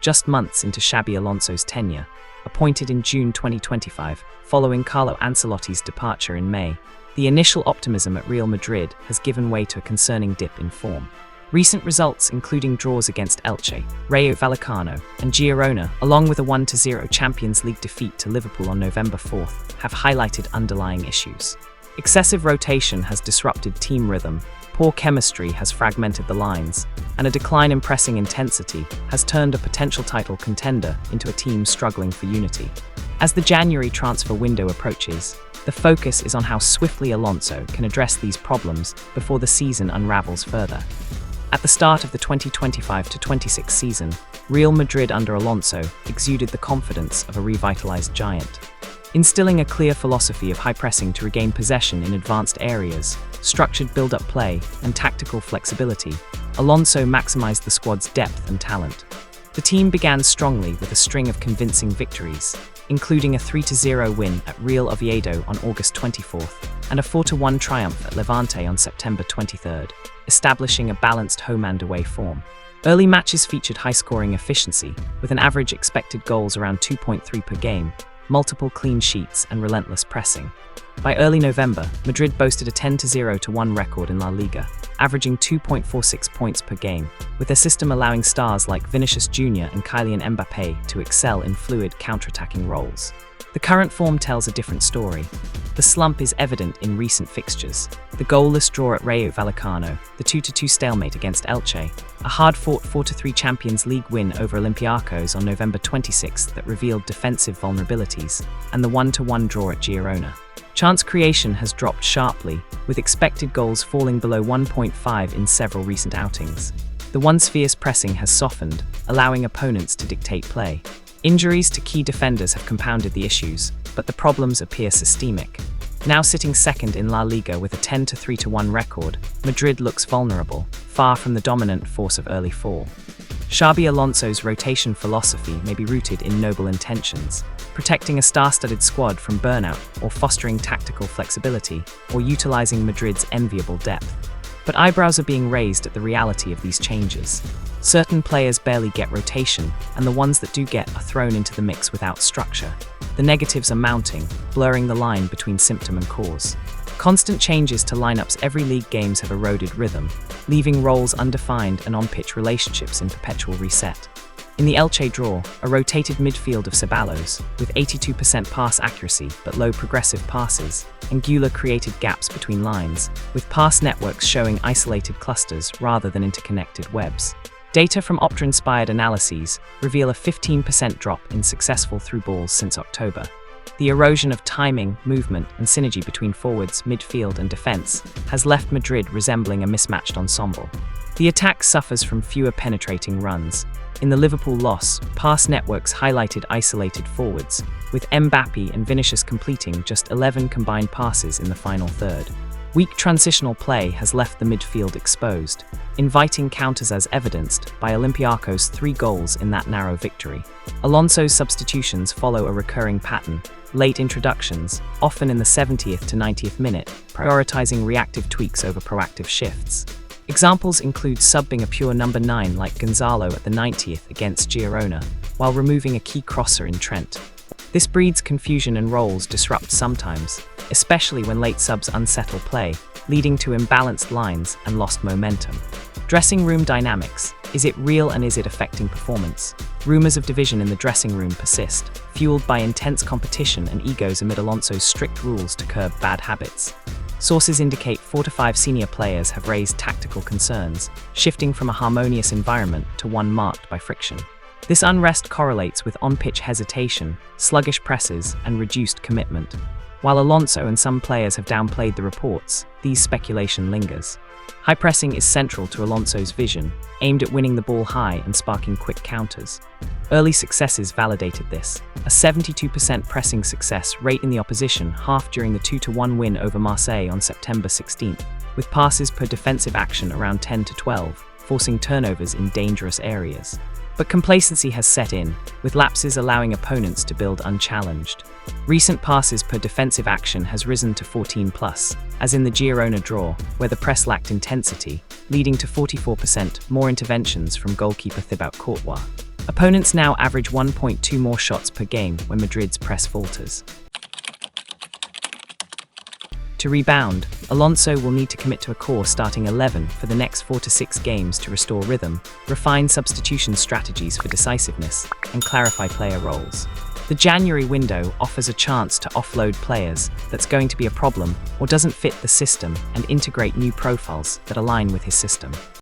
just months into Xabi Alonso's tenure. Appointed in June 2025, following Carlo Ancelotti's departure in May, the initial optimism at Real Madrid has given way to a concerning dip in form. Recent results, including draws against Elche, Rayo Vallecano, and Girona, along with a 1-0 Champions League defeat to Liverpool on November 4th, have highlighted underlying issues. Excessive rotation has disrupted team rhythm, poor chemistry has fragmented the lines, and a decline in pressing intensity has turned a potential title contender into a team struggling for unity. As the January transfer window approaches, the focus is on how swiftly Alonso can address these problems before the season unravels further. At the start of the 2025-26 season, Real Madrid under Alonso exuded the confidence of a revitalized giant. Instilling a clear philosophy of high pressing to regain possession in advanced areas, structured build-up play, and tactical flexibility, Alonso maximized the squad's depth and talent. The team began strongly with a string of convincing victories, including a 3-0 win at Real Oviedo on August 24th and a 4-1 triumph at Levante on September 23rd, establishing a balanced home-and-away form. Early matches featured high-scoring efficiency, with an average expected goals around 2.3 per game, multiple clean sheets, and relentless pressing. By early November, Madrid boasted a 10-0-1 record in La Liga, averaging 2.46 points per game, with their system allowing stars like Vinicius Jr. and Kylian Mbappé to excel in fluid counter-attacking roles. The current form tells a different story. The slump is evident in recent fixtures. The goalless draw at Rayo Vallecano, the 2-2 stalemate against Elche, a hard-fought 4-3 Champions League win over Olympiacos on November 26th that revealed defensive vulnerabilities, and the 1-1 draw at Girona. Chance creation has dropped sharply, with expected goals falling below 1.5 in several recent outings. The once fierce pressing has softened, allowing opponents to dictate play. Injuries to key defenders have compounded the issues, but the problems appear systemic. Now sitting second in La Liga with a 10-3-1 record, Madrid looks vulnerable, far from the dominant force of early fall. Xabi Alonso's rotation philosophy may be rooted in noble intentions, protecting a star-studded squad from burnout or fostering tactical flexibility or utilizing Madrid's enviable depth. But eyebrows are being raised at the reality of these changes. Certain players barely get rotation, and the ones that do get are thrown into the mix without structure. The negatives are mounting, blurring the line between symptom and cause. Constant changes to lineups every league games have eroded rhythm, leaving roles undefined and on-pitch relationships in perpetual reset. In the Elche draw, a rotated midfield of Ceballos, with 82% pass accuracy but low progressive passes, Anguilla created gaps between lines, with pass networks showing isolated clusters rather than interconnected webs. Data from Opta-inspired analyses reveal a 15% drop in successful through balls since October. The erosion of timing, movement, and synergy between forwards, midfield, and defense has left Madrid resembling a mismatched ensemble. The attack suffers from fewer penetrating runs. In the Liverpool loss, pass networks highlighted isolated forwards, with Mbappé and Vinicius completing just 11 combined passes in the final third. Weak transitional play has left the midfield exposed, inviting counters as evidenced by Olympiacos' 3 goals in that narrow victory. Alonso's substitutions follow a recurring pattern: late introductions, often in the 70th to 90th minute, prioritizing reactive tweaks over proactive shifts. Examples include subbing a pure number 9 like Gonzalo at the 90th against Girona, while removing a key crosser in Trent. This breeds confusion and roles disrupt sometimes, especially when late subs unsettle play, leading to imbalanced lines and lost momentum. Dressing room dynamics. Is it real and is it affecting performance? Rumors of division in the dressing room persist, fueled by intense competition and egos amid Alonso's strict rules to curb bad habits. Sources indicate 4 to 5 senior players have raised tactical concerns, shifting from a harmonious environment to one marked by friction. This unrest correlates with on-pitch hesitation, sluggish presses, and reduced commitment. While Alonso and some players have downplayed the reports, these speculation lingers. High pressing is central to Alonso's vision, aimed at winning the ball high and sparking quick counters. Early successes validated this. A 72% pressing success rate in the opposition half during the 2-1 win over Marseille on September 16th, with passes per defensive action around 10 to 12, forcing turnovers in dangerous areas. But complacency has set in, with lapses allowing opponents to build unchallenged. Recent passes per defensive action has risen to 14+, as in the Girona draw, where the press lacked intensity, leading to 44% more interventions from goalkeeper Thibaut Courtois. Opponents now average 1.2 more shots per game when Madrid's press falters. To rebound, Alonso will need to commit to a core starting 11 for the next 4 to 6 games to restore rhythm, refine substitution strategies for decisiveness, and clarify player roles. The January window offers a chance to offload players that's going to be a problem or doesn't fit the system and integrate new profiles that align with his system.